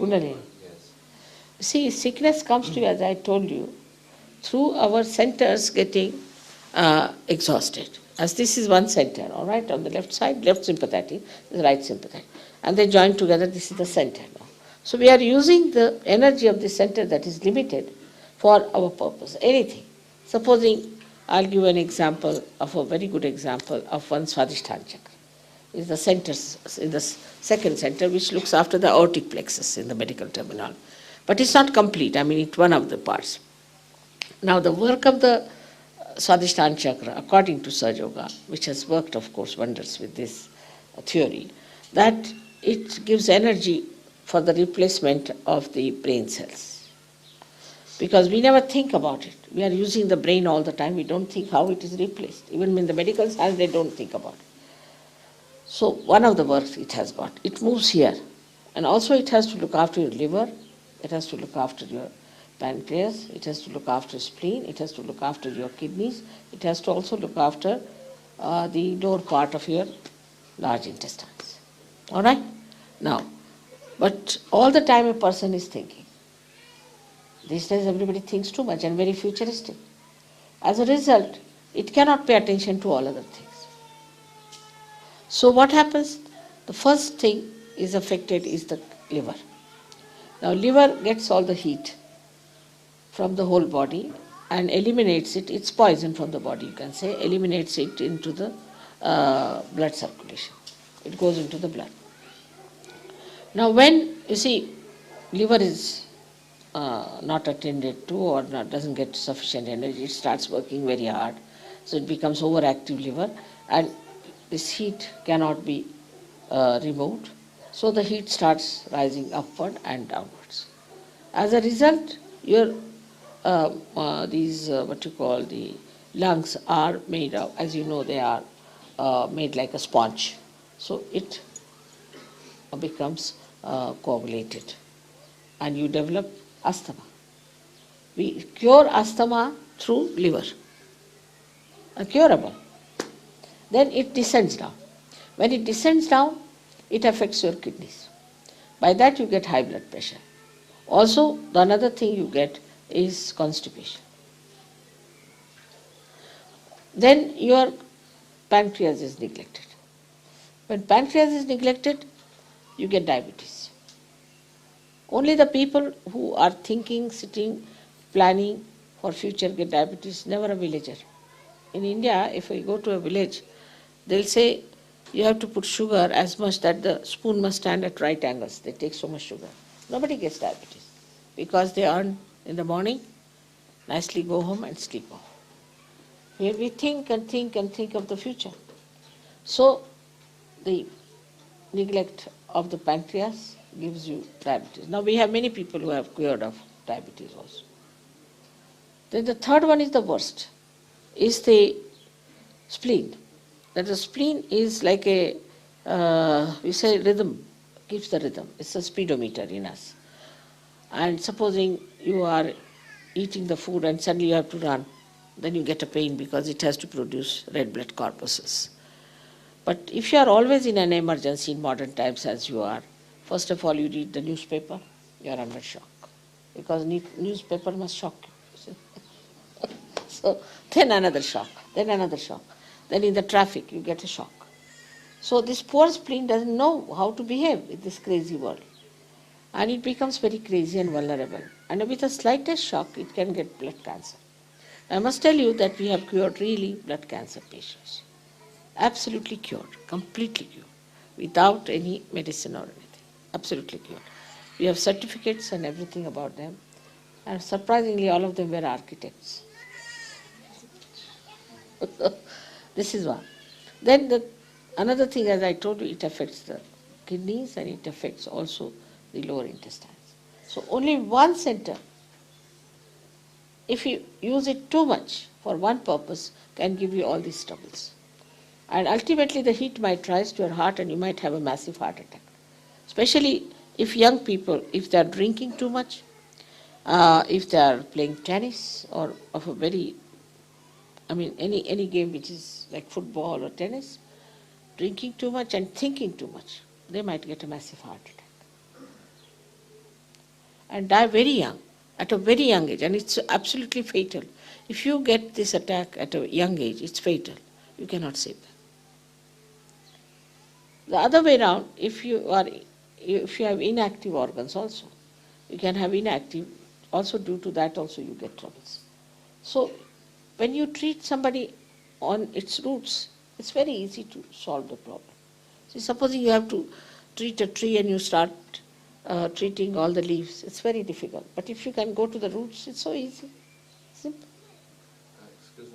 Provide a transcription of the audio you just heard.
Kundalini. Yes. See, sickness comes to you, as I told you, through our centers getting exhausted. As this is one center, all right, on the left side, left sympathetic, the right sympathetic. And they join together, this is the center now. So we are using the energy of the center that is limited for our purpose, anything. Supposing, I'll give an example of a very good example of one Swadhisthana Chakra. Is the center, in the second center, which looks after the aortic plexus in the medical terminology. But it's not complete, I mean, it's one of the parts. Now, the work of the Swadhisthana Chakra, according to Sahaja Yoga, which has worked, of course, wonders with this theory, that it gives energy for the replacement of the brain cells. Because we never think about it. We are using the brain all the time. We don't think how it is replaced. Even in the medical science, they don't think about it. So one of the works it has got. It moves here. And also it has to look after your liver. It has to look after your pancreas. It has to look after spleen. It has to look after your kidneys. It has to also look after the lower part of your large intestines. All right? Now, but all the time a person is thinking. These days everybody thinks too much and very futuristic. As a result, it cannot pay attention to all other things. So what happens? The first thing is affected is the liver. Now liver gets all the heat from the whole body and eliminates it. It's poison from the body, you can say, eliminates it into the blood circulation. It goes into the blood. Now when, you see, liver is not attended to or doesn't get sufficient energy, it starts working very hard. So it becomes overactive liver and this heat cannot be removed. So the heat starts rising upward and downwards. As a result, your what you call the lungs are made of, as you know, they are made like a sponge. So it becomes coagulated and you develop asthma. We cure asthma through liver, curable. Then it descends down. When it descends down, it affects your kidneys. By that you get high blood pressure. Also, the another thing you get is constipation. Then your pancreas is neglected. When pancreas is neglected, you get diabetes. Only the people who are thinking, sitting, planning for future get diabetes, never a villager. In India, if we go to a village, they'll say you have to put sugar as much that the spoon must stand at right angles. They take so much sugar. Nobody gets diabetes because they earn in the morning, nicely go home and sleep off. Here we think and think and think of the future. So the neglect of the pancreas gives you diabetes. Now we have many people who have cured of diabetes also. Then the third one is the worst, is the spleen. That the spleen is like a, we say rhythm, keeps the rhythm. It's a speedometer in us. And supposing you are eating the food and suddenly you have to run, then you get a pain because it has to produce red blood corpuscles. But if you are always in an emergency in modern times as you are, first of all you read the newspaper, you are under shock. Because newspaper must shock you. So then another shock, then another shock. Then in the traffic you get a shock. So this poor spleen doesn't know how to behave in this crazy world. And it becomes very crazy and vulnerable. And with the slightest shock, it can get blood cancer. I must tell you that we have cured really blood cancer patients. Absolutely cured, completely cured, without any medicine or anything. Absolutely cured. We have certificates and everything about them. And surprisingly, all of them were architects. This is one. Then another thing, as I told you, it affects the kidneys and it affects also the lower intestines. So only one center, if you use it too much for one purpose, can give you all these troubles. And ultimately the heat might rise to your heart and you might have a massive heart attack. Especially if young people, if they are drinking too much, if they are playing tennis or of a very, any game which is like football or tennis, drinking too much and thinking too much, they might get a massive heart attack. and die very young, at a very young age, and it's absolutely fatal. If you get this attack at a young age, it's fatal. You cannot save them. The other way around, if you have inactive organs also, you can have inactive, also due to that also you get troubles. So when you treat somebody on its roots, it's very easy to solve the problem. See, supposing you have to treat a tree and you start treating all the leaves, it's very difficult. But if you can go to the roots, it's so easy, simple.